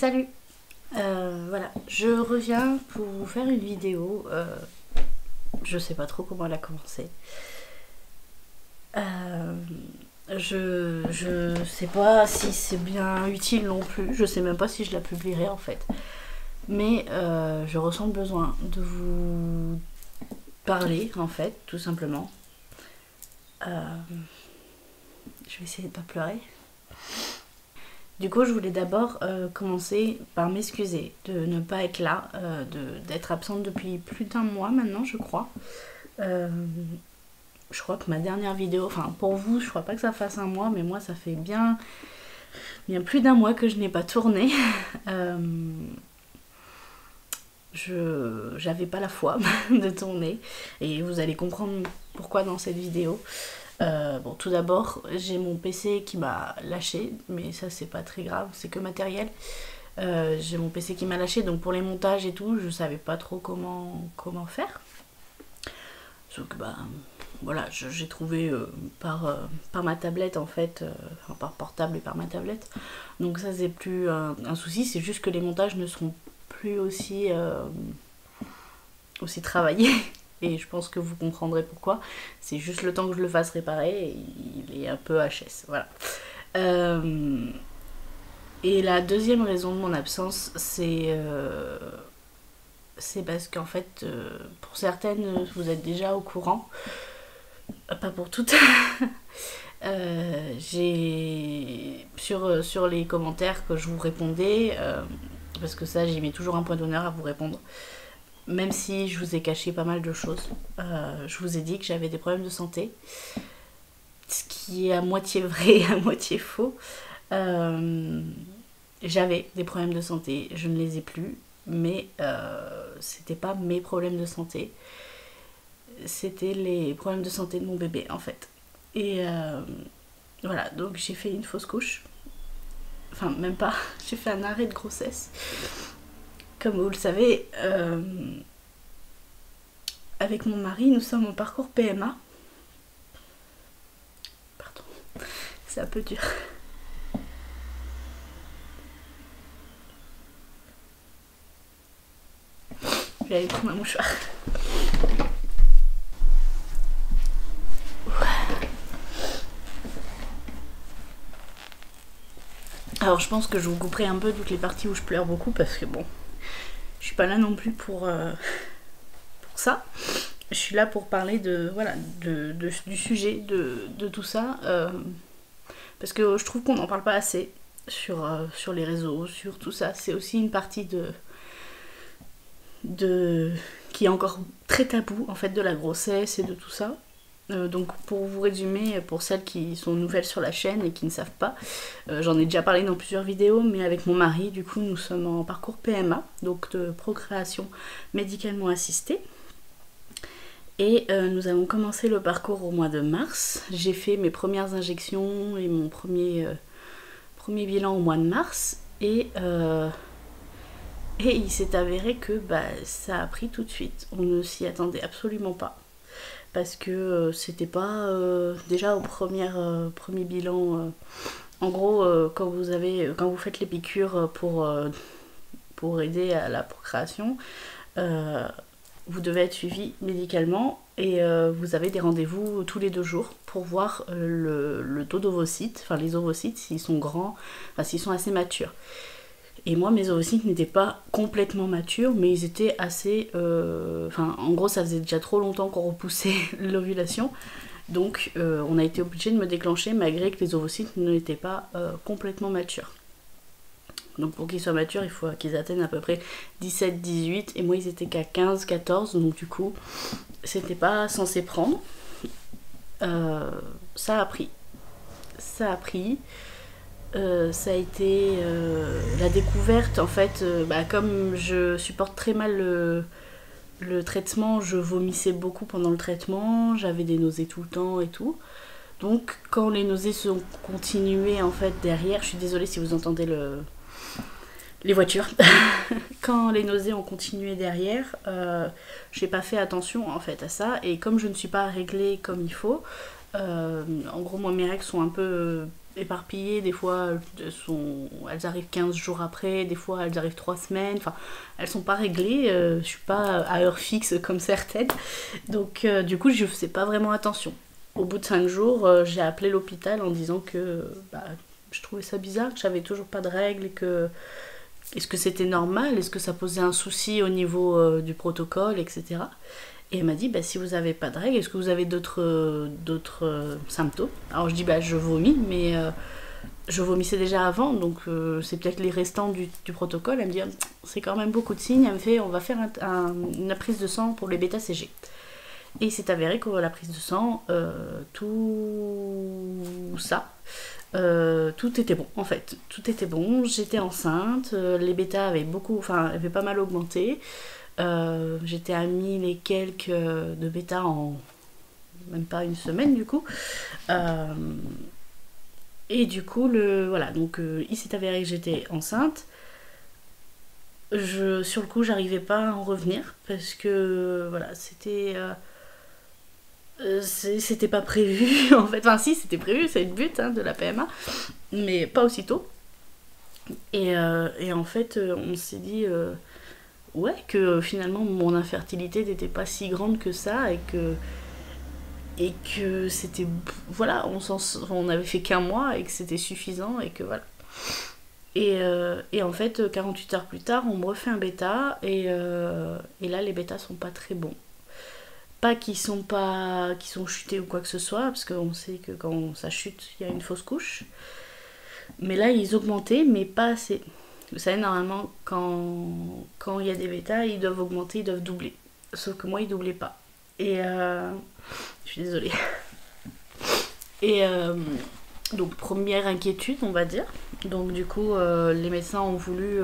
Salut. Voilà, je reviens pour vous faire une vidéo. Je sais pas trop comment elle a commencé. Je sais pas si c'est bien utile non plus. Je sais même pas si je la publierai en fait. Mais je ressens le besoin de vous parler en fait, tout simplement. Je vais essayer de pas pleurer. Du coup, je voulais d'abord commencer par m'excuser de ne pas être là, d'être absente depuis plus d'1 mois maintenant, je crois. Je crois que ma dernière vidéo, enfin pour vous, je crois pas que ça fasse 1 mois, mais moi ça fait bien plus d'1 mois que je n'ai pas tourné. J'avais pas la foi de tourner, et vous allez comprendre pourquoi dans cette vidéo. Bon, tout d'abord, j'ai mon PC qui m'a lâché, mais ça c'est pas très grave, c'est que matériel. J'ai mon PC qui m'a lâché, donc pour les montages et tout, je savais pas trop comment faire. Donc bah voilà, j'ai trouvé par ma tablette en fait, enfin par portable et par ma tablette. Donc ça c'est plus un souci, c'est juste que les montages ne seront plus aussi travaillés. Et je pense que vous comprendrez pourquoi. C'est juste le temps que je le fasse réparer, et il est un peu HS, voilà. Et la deuxième raison de mon absence, c'est parce qu'en fait, pour certaines, vous êtes déjà au courant. Pas pour toutes. J'ai sur les commentaires que je vous répondais, parce que ça, j'y mets toujours un point d'honneur à vous répondre. Même si je vous ai caché pas mal de choses. Je vous ai dit que j'avais des problèmes de santé. Ce qui est à moitié vrai et à moitié faux. J'avais des problèmes de santé, je ne les ai plus. Mais c'était pas mes problèmes de santé. C'était les problèmes de santé de mon bébé en fait. Et voilà, donc j'ai fait une fausse couche. Enfin, même pas. J'ai fait un arrêt de grossesse. Comme vous le savez, avec mon mari, nous sommes en parcours PMA. Pardon, c'est un peu dur. Je vais aller prendre ma mouchoir. Alors je pense que je vous couperai un peu toutes les parties où je pleure beaucoup, parce que bon, je suis pas là non plus pour ça. Je suis là pour parler de voilà du sujet, de tout ça, parce que je trouve qu'on n'en parle pas assez sur les réseaux, sur tout ça. C'est aussi une partie qui est encore très tabou en fait, de la grossesse et de tout ça. Donc pour vous résumer, pour celles qui sont nouvelles sur la chaîne et qui ne savent pas, j'en ai déjà parlé dans plusieurs vidéos, mais avec mon mari, du coup, nous sommes en parcours PMA, donc de procréation médicalement assistée. Et nous avons commencé le parcours au mois de mars. J'ai fait mes premières injections et mon premier bilan au mois de mars. Et il s'est avéré que ça a pris tout de suite. On ne s'y attendait absolument pas. Parce que c'était pas déjà au premier bilan. En gros, quand vous faites les piqûres pour aider à la procréation, vous devez être suivi médicalement, et vous avez des rendez-vous tous les 2 jours pour voir le taux d'ovocytes, enfin les ovocytes, s'ils sont grands, enfin s'ils sont assez matures. Et moi, mes ovocytes n'étaient pas complètement matures, mais ils étaient assez... Enfin, en gros, ça faisait déjà trop longtemps qu'on repoussait l'ovulation. Donc, on a été obligé de me déclencher malgré que les ovocytes n'étaient pas complètement matures. Donc, pour qu'ils soient matures, il faut qu'ils atteignent à peu près 17-18. Et moi, ils étaient qu'à 15-14. Donc, du coup, c'était pas censé prendre. Ça a pris. Ça a été la découverte en fait, comme je supporte très mal le traitement, je vomissais beaucoup pendant le traitement, j'avais des nausées tout le temps et tout. Donc quand les nausées se sont continuées en fait derrière, je suis désolée si vous entendez les voitures, quand les nausées ont continué derrière, j'ai pas fait attention en fait à ça, et comme je ne suis pas réglée comme il faut, en gros moi mes règles sont un peu éparpillées, des fois elles arrivent 15 jours après, des fois elles arrivent 3 semaines, enfin elles sont pas réglées, je suis pas à heure fixe comme certaines, donc du coup je faisais pas vraiment attention. Au bout de 5 jours, j'ai appelé l'hôpital en disant que je trouvais ça bizarre, que j'avais toujours pas de règles et que est-ce que c'était normal, est-ce que ça posait un souci au niveau du protocole, etc. Et elle m'a dit, si vous n'avez pas de règles, est-ce que vous avez d'autres symptômes? Alors je dis, je vomis, mais je vomissais déjà avant, donc c'est peut-être les restants du protocole. Elle me dit, c'est quand même beaucoup de signes. Elle me fait, on va faire une prise de sang pour les bêta-CG. Et il s'est avéré que la prise de sang, tout ça, tout était bon en fait. Tout était bon, j'étais enceinte, les bêtas avaient pas mal augmenté. J'étais à 1000 et quelques de bêta en même pas une semaine du coup. Et du coup, donc il s'est avéré que j'étais enceinte. Sur le coup, j'arrivais pas à en revenir parce que voilà, c'était pas prévu en fait. Enfin, si, c'était prévu, c'est le but de la PMA, mais pas aussitôt. Et en fait, on s'est dit ouais, que finalement mon infertilité n'était pas si grande que ça et que c'était voilà, on avait fait qu'un mois et que c'était suffisant et que voilà. Et en fait 48 heures plus tard on me refait un bêta et là les bêtas sont pas très bons, pas qu'ils sont chutés ou quoi que ce soit parce qu'on sait que quand ça chute il y a une fausse couche, mais là ils augmentaient mais pas assez. Vous savez, normalement, quand il y a des bêtas, ils doivent augmenter, ils doivent doubler. Sauf que moi, ils doublaient pas. Et je suis désolée. Et donc, première inquiétude, on va dire. Donc, du coup, les médecins ont voulu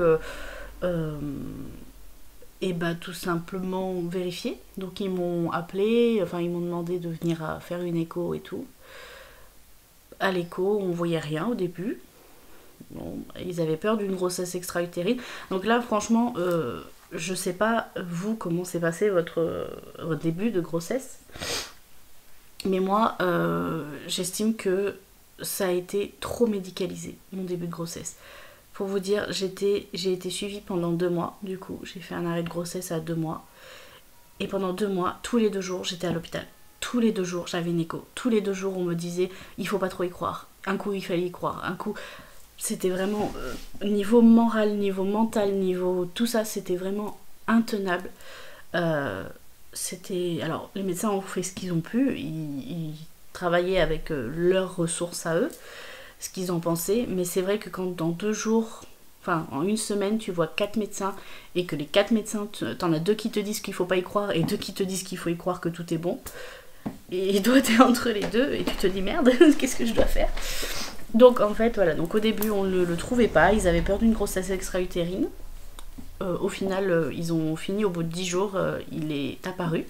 tout simplement vérifier. Donc, ils m'ont appelé, enfin, ils m'ont demandé de venir faire une écho et tout. À l'écho, on voyait rien au début. Bon, ils avaient peur d'une grossesse extra-utérine. Donc là, franchement, je sais pas, vous, comment s'est passé votre début de grossesse. Mais moi, j'estime que ça a été trop médicalisé, mon début de grossesse. Pour vous dire, j'ai été suivie pendant 2 mois, du coup. J'ai fait un arrêt de grossesse à 2 mois. Et pendant 2 mois, tous les 2 jours, j'étais à l'hôpital. Tous les 2 jours, j'avais une écho. Tous les 2 jours, on me disait, il faut pas trop y croire. Un coup, il fallait y croire. Un coup... C'était vraiment, niveau moral, niveau mental, niveau tout ça, c'était vraiment intenable. Alors, les médecins ont fait ce qu'ils ont pu, ils travaillaient avec leurs ressources à eux, ce qu'ils en pensaient, mais c'est vrai que quand dans 2 jours, enfin en une semaine, tu vois 4 médecins, et que les 4 médecins, t'en as 2 qui te disent qu'il faut pas y croire, et 2 qui te disent qu'il faut y croire que tout est bon, et toi t'es entre les deux, et tu te dis merde, qu'est-ce que je dois faire ? Donc en fait voilà, donc au début on ne le trouvait pas, ils avaient peur d'une grossesse extra-utérine. Au final ils ont fini au bout de 10 jours, il est apparu.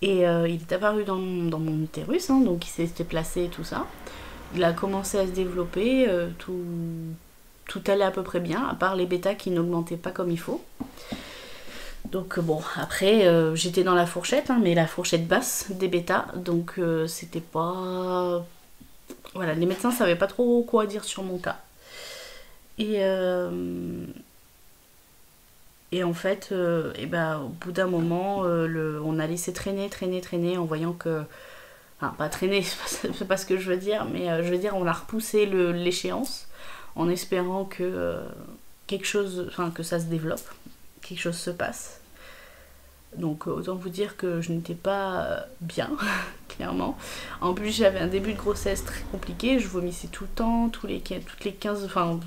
Et il est apparu dans mon utérus, donc il s'était placé et tout ça. Il a commencé à se développer, tout allait à peu près bien, à part les bêtas qui n'augmentaient pas comme il faut. Donc bon, après j'étais dans la fourchette, mais la fourchette basse des bêtas, donc c'était pas... Voilà, les médecins savaient pas trop quoi dire sur mon cas. Et en fait, au bout d'un moment, on a laissé traîner en voyant que... Enfin, pas traîner, c'est pas ce que je veux dire, mais je veux dire, on a repoussé l'échéance en espérant que quelque chose... Enfin, que ça se développe, quelque chose se passe. Donc autant vous dire que je n'étais pas bien, clairement. En plus j'avais un début de grossesse très compliqué, je vomissais tout le temps, toutes les 15... Enfin,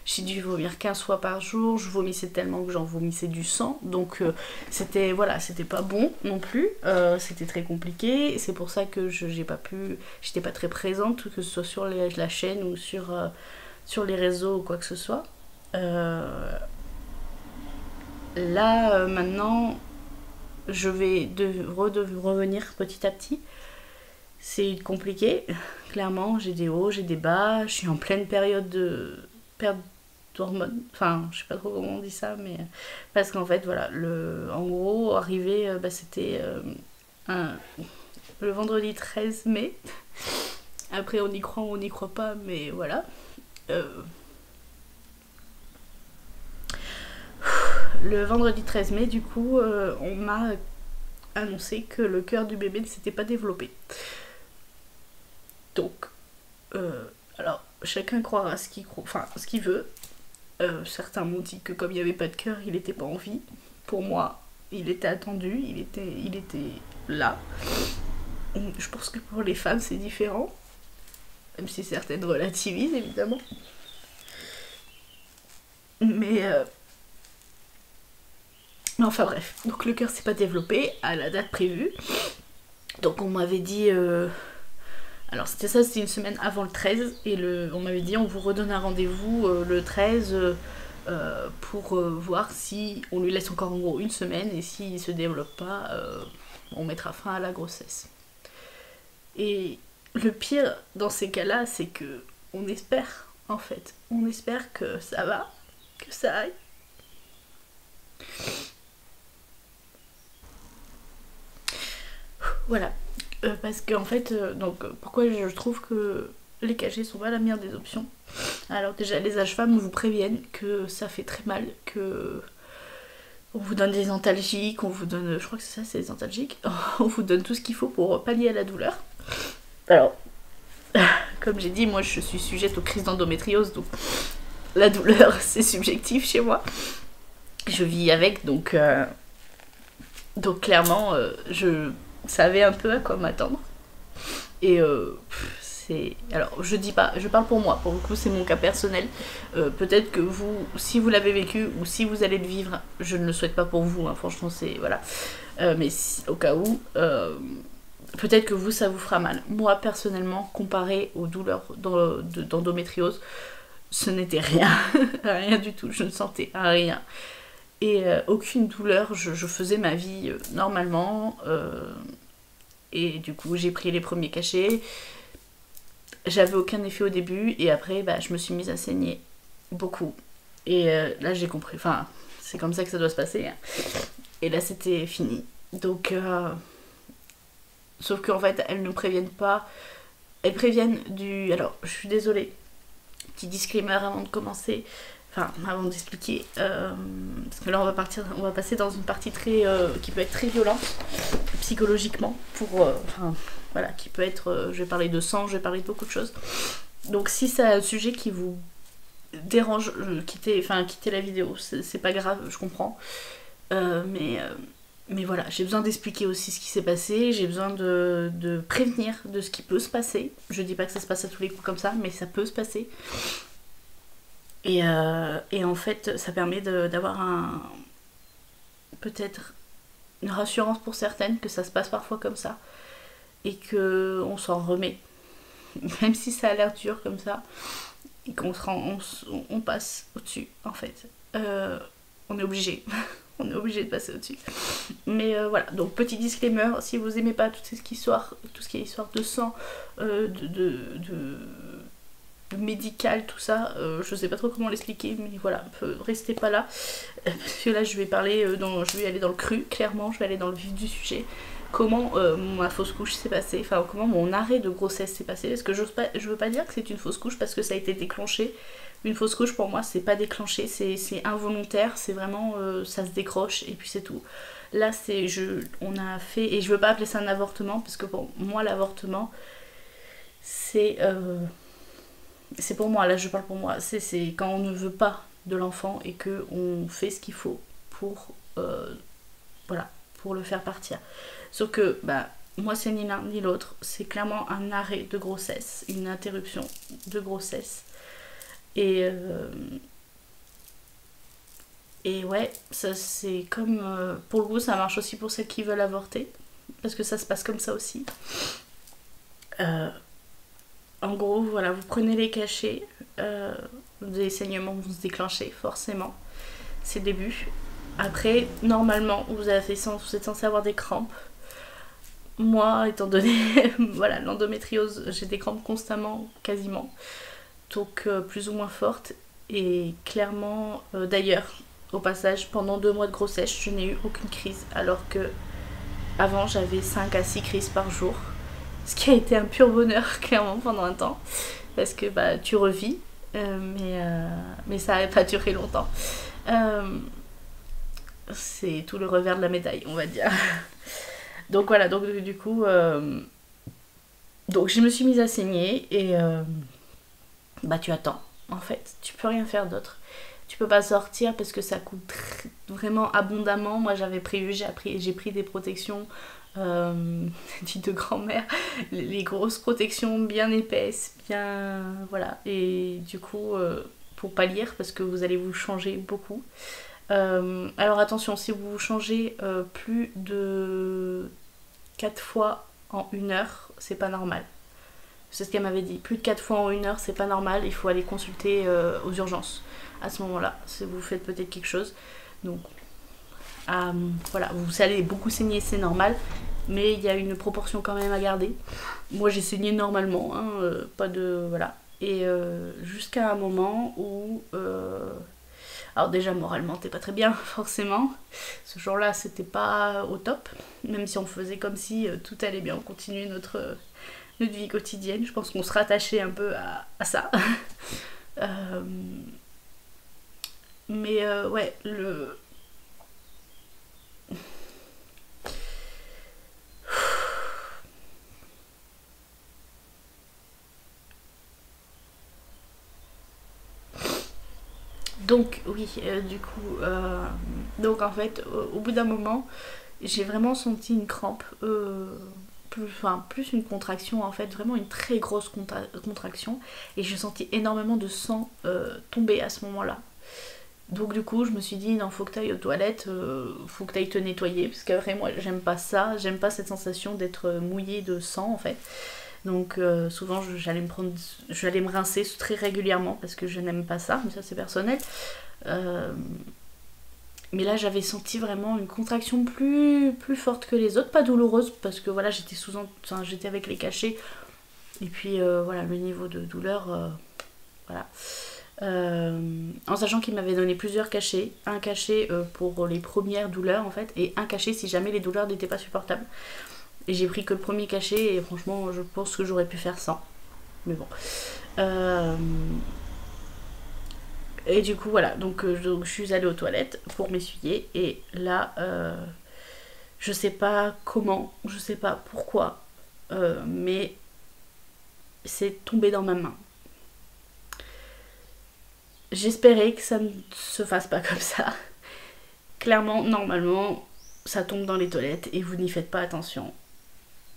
j'ai dû vomir 15 fois par jour, je vomissais tellement que j'en vomissais du sang. Donc c'était pas bon non plus, c'était très compliqué. C'est pour ça que j'étais pas très présente, que ce soit sur la chaîne ou sur les réseaux ou quoi que ce soit. Là, maintenant, je vais revenir petit à petit. C'est compliqué, clairement. J'ai des hauts, j'ai des bas. Je suis en pleine période de perte d'hormones. Enfin, je sais pas trop comment on dit ça, mais... Parce qu'en fait, voilà, en gros, c'était le vendredi 13 mai. Après, on y croit ou on n'y croit pas, mais voilà. Le vendredi 13 mai, du coup, on m'a annoncé que le cœur du bébé ne s'était pas développé. Donc, alors, chacun croira ce qu'il veut. Certains m'ont dit que comme il n'y avait pas de cœur, il n'était pas en vie. Pour moi, il était attendu, il était là. Je pense que pour les femmes, c'est différent. Même si certaines relativisent, évidemment. Mais enfin bref, donc le cœur s'est pas développé à la date prévue. Donc on m'avait dit... Alors c'était une semaine avant le 13. Et on m'avait dit on vous redonne un rendez-vous le 13 pour voir si on lui laisse encore en gros une semaine. Et s'il se développe pas, on mettra fin à la grossesse. Et le pire dans ces cas-là, c'est que on espère en fait. On espère que ça va, que ça aille. Voilà. Parce qu'en fait, pourquoi je trouve que les cachets sont pas la meilleure des options. Alors déjà, les sages-femmes vous préviennent que ça fait très mal, que on vous donne des antalgiques, on vous donne, je crois que c'est ça, c'est des antalgiques, on vous donne tout ce qu'il faut pour pallier à la douleur. Alors, comme j'ai dit, moi je suis sujette aux crises d'endométriose, donc la douleur c'est subjectif chez moi. Je vis avec, donc clairement, je savais un peu à quoi m'attendre. Et alors je dis pas, je parle pour moi, pour le coup c'est mon cas personnel. Peut-être que vous, si vous l'avez vécu ou si vous allez le vivre, je ne le souhaite pas pour vous, hein, franchement c'est... voilà. Mais au cas où, peut-être que vous ça vous fera mal. Moi personnellement, comparé aux douleurs d'endométriose, ce n'était rien, rien du tout, je ne sentais rien. Et aucune douleur, je faisais ma vie normalement. Et du coup j'ai pris les premiers cachets. J'avais aucun effet au début et après je me suis mise à saigner beaucoup. Et là j'ai compris, enfin c'est comme ça que ça doit se passer. Hein. Et là c'était fini. Donc sauf qu'en fait elles ne préviennent pas. Elles préviennent du... Alors je suis désolée, petit disclaimer avant de commencer. Enfin, avant d'expliquer, parce que là on va passer dans une partie très, qui peut être très violente psychologiquement, voilà, qui peut être, je vais parler de sang, je vais parler de beaucoup de choses. Donc si c'est un sujet qui vous dérange, quittez la vidéo, c'est pas grave, je comprends. Mais voilà, j'ai besoin d'expliquer aussi ce qui s'est passé, j'ai besoin de prévenir de ce qui peut se passer. Je dis pas que ça se passe à tous les coups comme ça, mais ça peut se passer. Et en fait, ça permet d'avoir peut-être une rassurance pour certaines que ça se passe parfois comme ça et qu'on s'en remet. Même si ça a l'air dur comme ça et on passe au-dessus en fait. On est obligé. On est obligé de passer au-dessus. Mais voilà, donc petit disclaimer, si vous aimez pas tout ce qui est histoire de sang, de médical, tout ça, je sais pas trop comment l'expliquer, mais voilà, restez pas là, parce que là je vais aller dans le cru, clairement, je vais aller dans le vif du sujet, comment ma fausse couche s'est passée, enfin comment mon arrêt de grossesse s'est passé, parce que je veux pas dire que c'est une fausse couche, parce que ça a été déclenché. Une fausse couche pour moi c'est pas déclenché, c'est involontaire, c'est vraiment ça se décroche et puis c'est tout. Là on a fait, et je veux pas appeler ça un avortement, parce que pour moi l'avortement c'est pour moi, là je parle pour moi, c'est quand on ne veut pas de l'enfant et qu'on fait ce qu'il faut pour, voilà, pour le faire partir. Sauf que moi c'est ni l'un ni l'autre, c'est clairement un arrêt de grossesse, une interruption de grossesse. Et ouais, ça c'est comme, pour le coup ça marche aussi pour celles qui veulent avorter, parce que ça se passe comme ça aussi. En gros, voilà, vous prenez les cachets, les saignements vont se déclencher, forcément, c'est le début. Après, normalement, vous êtes censé avoir des crampes. Moi, étant donné voilà, l'endométriose, j'ai des crampes constamment, quasiment, donc plus ou moins fortes. Et clairement, d'ailleurs, au passage, pendant 2 mois de grossesse, je n'ai eu aucune crise, alors que avant j'avais 5 à 6 crises par jour. Ce qui a été un pur bonheur, clairement, pendant un temps. Parce que bah, tu revis, mais ça n'a pas duré longtemps. C'est tout le revers de la médaille, on va dire. Donc voilà, donc du coup, donc je me suis mise à saigner et bah tu attends. En fait, tu peux rien faire d'autre. Tu peux pas sortir parce que ça coûte vraiment abondamment. Moi j'avais prévu, j'ai pris des protections dites de grand-mère, les grosses protections bien épaisses, bien voilà. Et du coup, pour pas lire parce que vous allez vous changer beaucoup. Alors attention, si vous vous changez plus de 4 fois en 1 heure, c'est pas normal. C'est ce qu'elle m'avait dit. Plus de 4 fois en 1 heure, c'est pas normal. Il faut aller consulter aux urgences à ce moment-là. Si vous faites peut-être quelque chose. Donc, voilà. Vous allez beaucoup saigner, c'est normal. Mais il y a une proportion quand même à garder. Moi, j'ai saigné normalement. Hein, pas de. Voilà. Et jusqu'à un moment où. Alors, déjà, moralement, t'es pas très bien, forcément. Ce jour-là, c'était pas au top. Même si on faisait comme si tout allait bien. On continuait notre vie quotidienne. Je pense qu'on se rattachait un peu à ça. Mais ouais, donc oui, du coup, donc en fait, au bout d'un moment, j'ai vraiment senti une crampe, plus une contraction en fait, vraiment une très grosse contraction, et j'ai senti énormément de sang tomber à ce moment-là. Donc du coup, je me suis dit, non, faut que t'ailles aux toilettes, faut que t'ailles te nettoyer, parce qu'après moi, j'aime pas ça, j'aime pas cette sensation d'être mouillée de sang en fait. Donc souvent, j'allais me rincer très régulièrement parce que je n'aime pas ça, mais ça c'est personnel. Euh, mais là, j'avais senti vraiment une contraction plus forte que les autres, pas douloureuse parce que voilà, j'étais avec les cachets et puis voilà, le niveau de douleur, voilà. En sachant qu'il m'avait donné plusieurs cachets, un cachet pour les premières douleurs en fait, et un cachet si jamais les douleurs n'étaient pas supportables. Et j'ai pris que le premier cachet et franchement, je pense que j'aurais pu faire sans. Mais bon. Et du coup, voilà. Donc, je suis allée aux toilettes pour m'essuyer. Et là, je sais pas comment, je sais pas pourquoi, mais c'est tombé dans ma main. J'espérais que ça ne se fasse pas comme ça. Clairement, normalement, ça tombe dans les toilettes et vous n'y faites pas attention.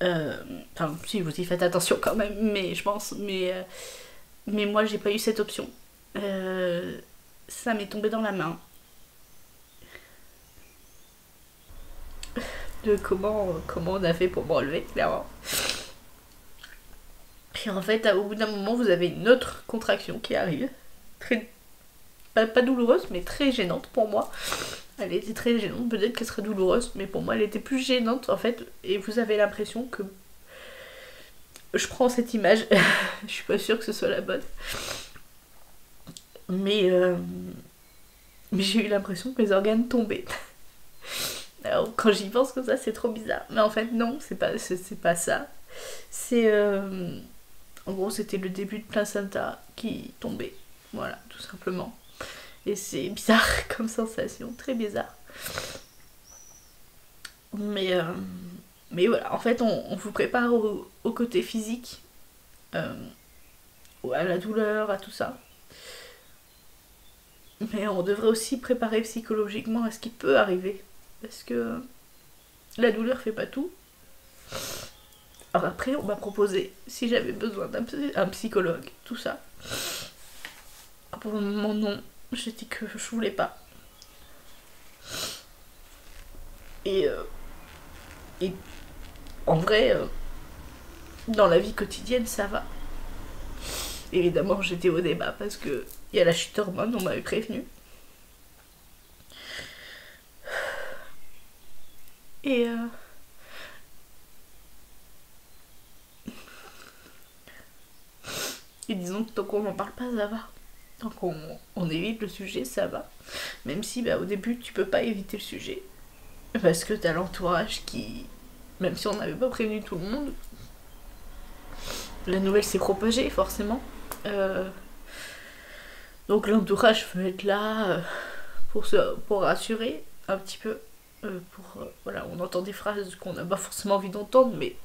Enfin, si, vous y faites attention quand même, mais je pense. Mais moi, j'ai pas eu cette option. Ça m'est tombé dans la main. De comment on a fait pour m'enlever, clairement. Et en fait, au bout d'un moment, vous avez une autre contraction qui arrive. Très, pas douloureuse, mais très gênante pour moi. Elle était très gênante, peut-être qu'elle serait douloureuse, mais pour moi, elle était plus gênante en fait. Et vous avez l'impression que je prends cette image, je suis pas sûre que ce soit la bonne, mais j'ai eu l'impression que mes organes tombaient. Alors quand j'y pense comme ça, c'est trop bizarre. Mais en fait non, c'est pas ça. C'est en gros c'était le début de placenta qui tombait. Voilà, tout simplement. Et c'est bizarre comme sensation, très bizarre. Mais mais voilà, en fait on vous prépare au côté physique, euh, à la douleur, à tout ça. Mais on devrait aussi préparer psychologiquement à ce qui peut arriver. Parce que la douleur fait pas tout. Alors après, on m'a proposé si j'avais besoin d'un psychologue, tout ça. Pour le moment, non. J'ai dit que je voulais pas. Et, et en vrai, dans la vie quotidienne, ça va. Évidemment, j'étais au débat parce que il y a la chute hormone, on m'avait prévenu. Et et disons que tant qu'on n'en parle pas, ça va. Tant qu'on évite le sujet, ça va. Même si bah, au début, tu peux pas éviter le sujet. Parce que t'as l'entourage qui, même si on n'avait pas prévenu tout le monde, la nouvelle s'est propagée forcément. Donc l'entourage veut être là pour rassurer un petit peu. Voilà, on entend des phrases qu'on n'a pas forcément envie d'entendre, mais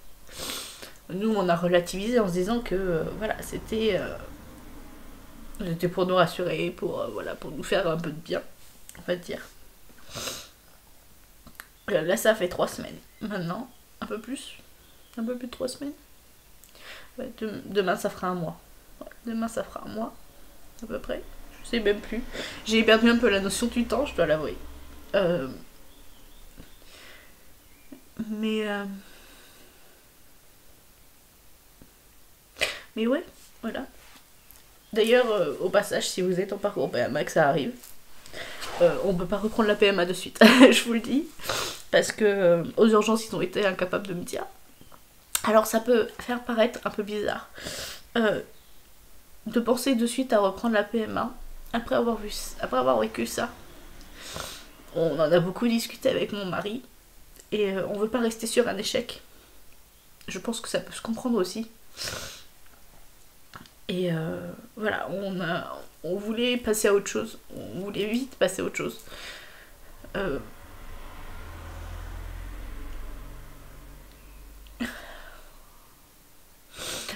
nous on a relativisé en se disant que voilà, c'était pour nous rassurer, voilà, pour nous faire un peu de bien, on va dire. Là ça fait 3 semaines maintenant, un peu plus de 3 semaines. Ouais, demain ça fera un mois. Ouais, demain ça fera un mois à peu près. Je sais même plus. J'ai perdu un peu la notion du temps, je dois l'avouer. Mais ouais, voilà. D'ailleurs, au passage, si vous êtes en parcours PMA que ça arrive, on peut pas reprendre la PMA de suite, je vous le dis. Parce que aux urgences, ils ont été incapables de me dire. Alors ça peut faire paraître un peu bizarre de penser de suite à reprendre la PMA après avoir vécu ça. On en a beaucoup discuté avec mon mari et on veut pas rester sur un échec. Je pense que ça peut se comprendre aussi. Et voilà, on voulait passer à autre chose. On voulait vite passer à autre chose.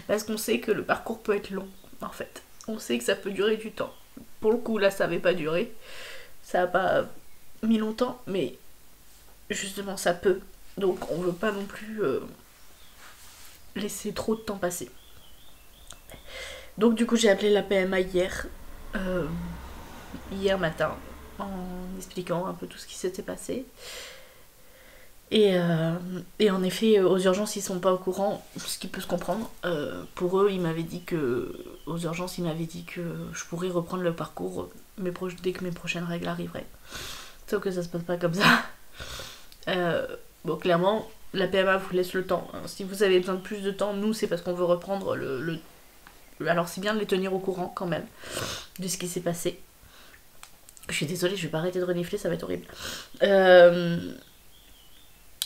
Parce qu'on sait que le parcours peut être long, en fait. On sait que ça peut durer du temps. Pour le coup, là, ça n'avait pas duré. Ça n'a pas mis longtemps, mais justement, ça peut. Donc, on veut pas non plus laisser trop de temps passer. Donc, du coup, j'ai appelé la PMA hier matin, en expliquant un peu tout ce qui s'était passé. Et en effet, aux urgences, ils sont pas au courant, ce qui peut se comprendre. Pour eux, aux urgences, ils m'avaient dit que je pourrais reprendre le parcours dès que mes prochaines règles arriveraient. Sauf que ça se passe pas comme ça. Bon, clairement, la PMA vous laisse le temps. Si vous avez besoin de plus de temps, nous, c'est parce qu'on veut reprendre alors c'est bien de les tenir au courant quand même de ce qui s'est passé. Je suis désolée, je vais pas arrêter de renifler, ça va être horrible.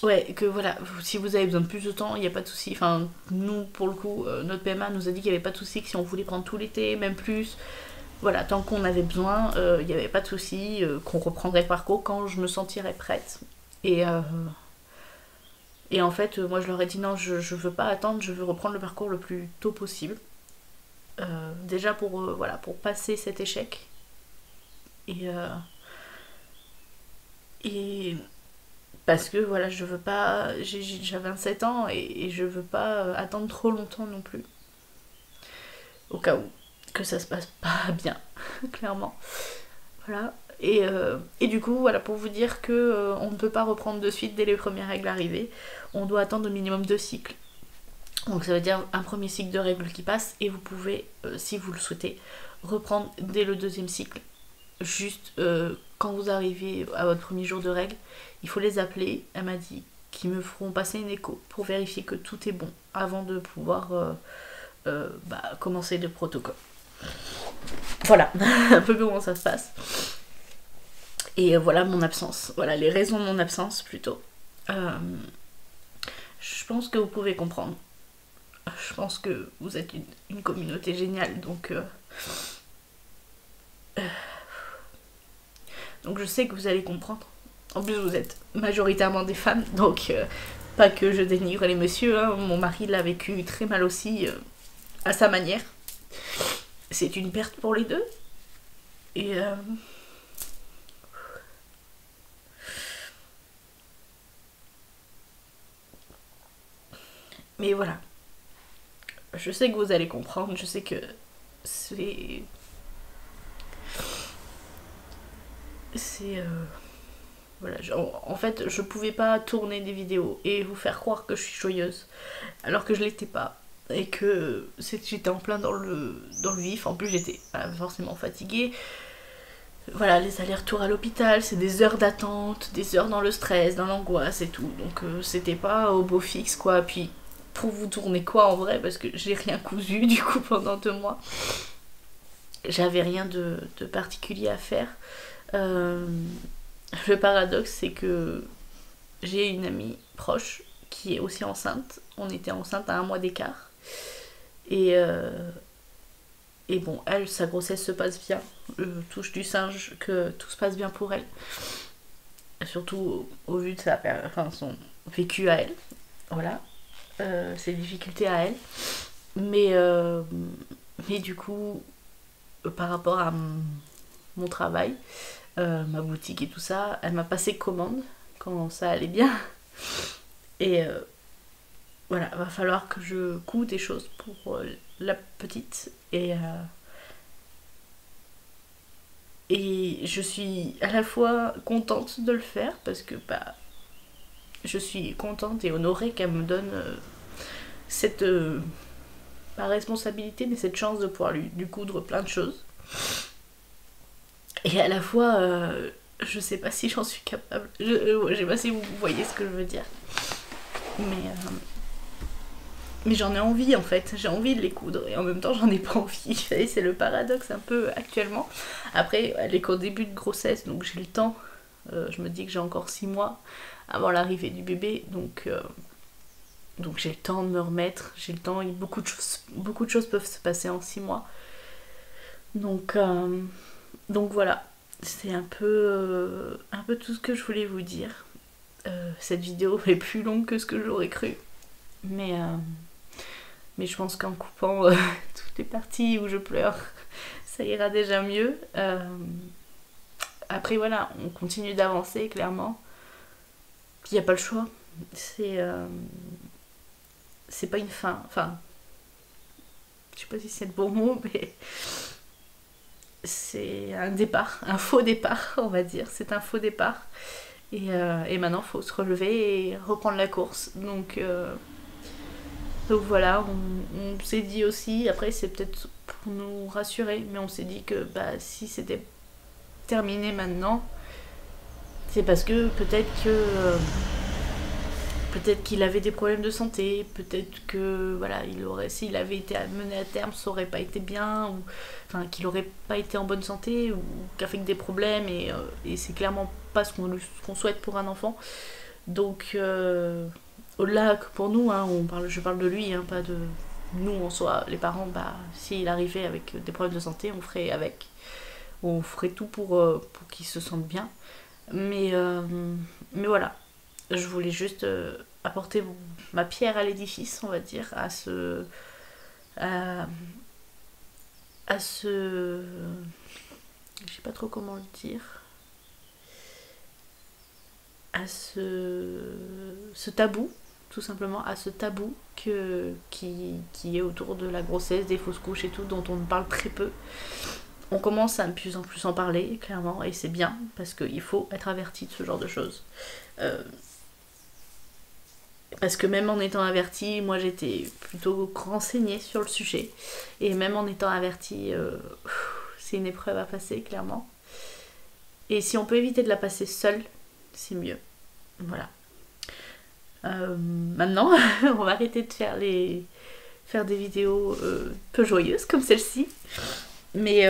Ouais, que voilà, si vous avez besoin de plus de temps, il n'y a pas de souci. Enfin, nous, pour le coup, notre PMA nous a dit qu'il n'y avait pas de souci, que si on voulait prendre tout l'été, même plus, voilà, tant qu'on avait besoin, il n'y avait pas de souci, qu'on reprendrait le parcours quand je me sentirais prête. Et en fait, moi, je leur ai dit non, je veux pas attendre, je veux reprendre le parcours le plus tôt possible. Déjà pour passer cet échec. Et parce que voilà, je veux pas. J'ai 27 ans et je veux pas attendre trop longtemps non plus. Au cas où que ça se passe pas bien, clairement. Voilà. Et du coup, voilà, pour vous dire que on ne peut pas reprendre de suite dès les premières règles arrivées. On doit attendre au minimum 2 cycles. Donc ça veut dire un premier cycle de règles qui passe et vous pouvez, si vous le souhaitez, reprendre dès le 2e cycle. Juste quand vous arrivez à votre premier jour de règles, il faut les appeler. Elle m'a dit qu'ils me feront passer une écho pour vérifier que tout est bon avant de pouvoir commencer le protocole. Voilà, un peu comment ça se passe. Et voilà mon absence. Voilà les raisons de mon absence plutôt. Je pense que vous pouvez comprendre. Je pense que vous êtes une communauté géniale, donc je sais que vous allez comprendre. En plus, vous êtes majoritairement des femmes, donc pas que je dénigre les messieurs. Hein. Mon mari l'a vécu très mal aussi, à sa manière. C'est une perte pour les deux. Et mais voilà. Je sais que vous allez comprendre. Je sais que c'est voilà, en fait, je pouvais pas tourner des vidéos et vous faire croire que je suis joyeuse, alors que je l'étais pas. Et que j'étais en plein dans le vif. En plus, j'étais forcément fatiguée. Voilà, les allers-retours à l'hôpital, c'est des heures d'attente, des heures dans le stress, dans l'angoisse et tout. Donc, c'était pas au beau fixe, quoi. Puis, pour vous tourner quoi en vrai, parce que j'ai rien cousu du coup pendant 2 mois. J'avais rien de particulier à faire. Le paradoxe, c'est que j'ai une amie proche qui est aussi enceinte. On était enceinte à 1 mois d'écart. Et bon, elle, sa grossesse se passe bien. Touche du singe que tout se passe bien pour elle. Surtout au vu de son vécu à elle. Voilà. Ses difficultés à elle. Mais du coup, par rapport à mon travail, ma boutique et tout ça, elle m'a passé commande quand ça allait bien. Et voilà, va falloir que je coud des choses pour la petite. Et je suis à la fois contente de le faire parce que bah, je suis contente et honorée qu'elle me donne cette pas responsabilité, mais cette chance de pouvoir lui coudre plein de choses. Et à la fois, je sais pas si j'en suis capable. Je sais pas si vous voyez ce que je veux dire. Mais j'en ai envie en fait, j'ai envie de les coudre et en même temps j'en ai pas envie. C'est le paradoxe un peu actuellement. Après, elle est qu'au début de grossesse, donc j'ai le temps. Je me dis que j'ai encore 6 mois avant l'arrivée du bébé, donc j'ai le temps de me remettre, j'ai le temps, beaucoup de choses peuvent se passer en 6 mois. Donc voilà, c'est un peu tout ce que je voulais vous dire. Cette vidéo est plus longue que ce que j'aurais cru. Mais je pense qu'en coupant toutes les parties où je pleure, ça ira déjà mieux. Après voilà, on continue d'avancer clairement. Puis il n'y a pas le choix. C'est pas une fin. Enfin, je sais pas si c'est le bon mot, mais c'est un départ, un faux départ, on va dire. C'est un faux départ. Et maintenant, il faut se relever et reprendre la course. Donc voilà, on s'est dit aussi, après c'est peut-être pour nous rassurer, mais on s'est dit que bah, si c'était terminé maintenant, c'est parce que peut-être qu'il avait des problèmes de santé, peut-être que voilà, s'il avait été mené à terme, ça aurait pas été bien, ou enfin qu'il aurait pas été en bonne santé, ou qu'avec des problèmes, et c'est clairement pas ce qu'on souhaite pour un enfant. Donc au-delà que pour nous, hein, je parle de lui, hein, pas de nous en soi, les parents, bah, s'il arrivait avec des problèmes de santé, on ferait avec. On ferait tout pour qu'il se sente bien. Mais voilà, je voulais juste apporter ma pierre à l'édifice, on va dire, à ce... je sais pas trop comment le dire. À ce tabou, tout simplement, à ce tabou qui est autour de la grossesse, des fausses couches et tout, dont on parle très peu. On commence à de plus en plus en parler, clairement, et c'est bien, parce qu'il faut être averti de ce genre de choses. Parce que même en étant avertie, moi j'étais plutôt renseignée sur le sujet, et même en étant avertie, c'est une épreuve à passer, clairement. Et si on peut éviter de la passer seule, c'est mieux. Voilà. Maintenant, on va arrêter de faire des vidéos peu joyeuses comme celle-ci. Mais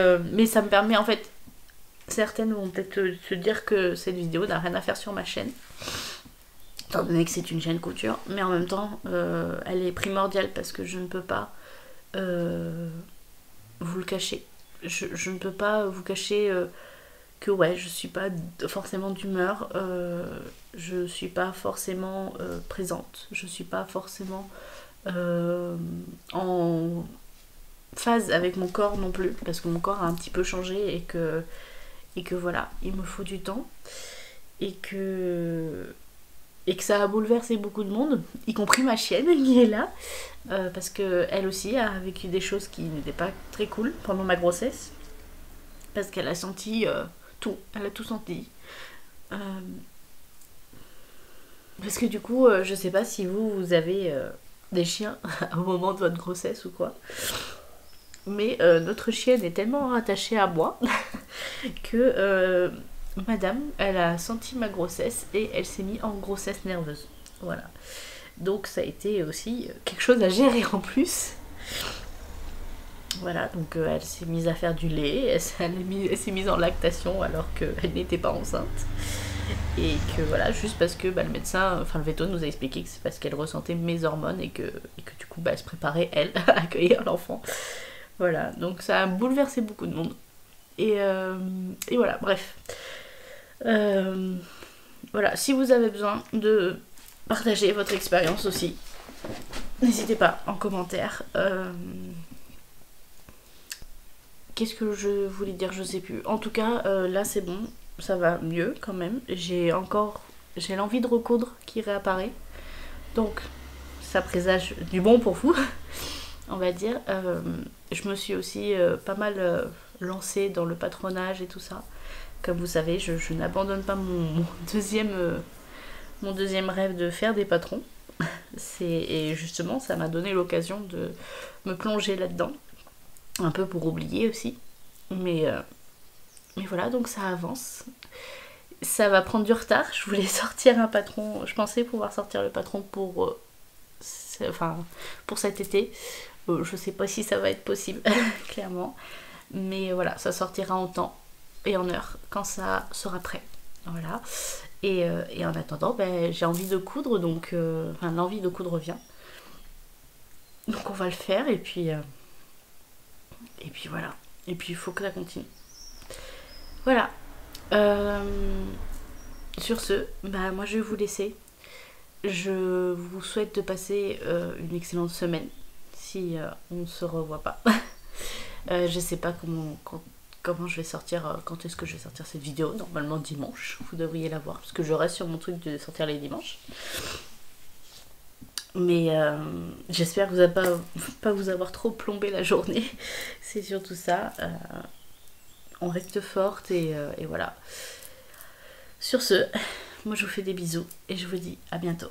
ça me permet, en fait, certaines vont peut-être se dire que cette vidéo n'a rien à faire sur ma chaîne, étant donné que c'est une chaîne couture, mais en même temps, elle est primordiale parce que je ne peux pas vous le cacher. Je ne peux pas vous cacher que ouais, je suis pas forcément d'humeur, je suis pas forcément présente, je suis pas forcément en phase avec mon corps non plus, parce que mon corps a un petit peu changé et que voilà, il me faut du temps et que ça a bouleversé beaucoup de monde, y compris ma chienne qui est là, parce que elle aussi a vécu des choses qui n'étaient pas très cool pendant ma grossesse, parce qu'elle a senti tout, elle a tout senti. Parce que du coup, je sais pas si vous avez des chiens au moment de votre grossesse ou quoi, mais notre chienne est tellement attachée à moi que madame, elle a senti ma grossesse et elle s'est mise en grossesse nerveuse. Voilà. Donc ça a été aussi quelque chose à gérer en plus. Voilà, donc elle s'est mise à faire du lait, elle s'est mise en lactation alors qu'elle n'était pas enceinte. Et que voilà, juste parce que le médecin, enfin le veto nous a expliqué que c'est parce qu'elle ressentait mes hormones et que du coup elle se préparait elle à accueillir l'enfant. Voilà, donc ça a bouleversé beaucoup de monde. Et voilà, bref. Voilà, si vous avez besoin de partager votre expérience aussi, n'hésitez pas en commentaire. Qu'est-ce que je voulais dire, je sais plus. En tout cas, là c'est bon, ça va mieux quand même. J'ai l'envie de recoudre qui réapparaît. Donc ça présage du bon pour vous, on va dire. Je me suis aussi pas mal lancée dans le patronage et tout ça. Comme vous savez, je n'abandonne pas mon deuxième rêve de faire des patrons. Et justement, ça m'a donné l'occasion de me plonger là-dedans. Un peu pour oublier aussi. Mais voilà, donc ça avance. Ça va prendre du retard. Je voulais sortir un patron. Je pensais pouvoir sortir le patron pour cet été. Je sais pas si ça va être possible, clairement. Mais voilà, ça sortira en temps et en heure quand ça sera prêt. Voilà. Et en attendant, j'ai envie de coudre, donc l'envie de coudre vient. Donc on va le faire et puis voilà. Et puis il faut que ça continue. Voilà. Sur ce, moi je vais vous laisser. Je vous souhaite de passer une excellente semaine si on ne se revoit pas. Je sais pas comment je vais sortir, quand est-ce que je vais sortir cette vidéo. Normalement dimanche, vous devriez la voir parce que je reste sur mon truc de sortir les dimanches. Mais j'espère que vous n'allez pas vous avoir trop plombé la journée. C'est surtout ça. On reste forte et voilà. Sur ce, moi je vous fais des bisous et je vous dis à bientôt.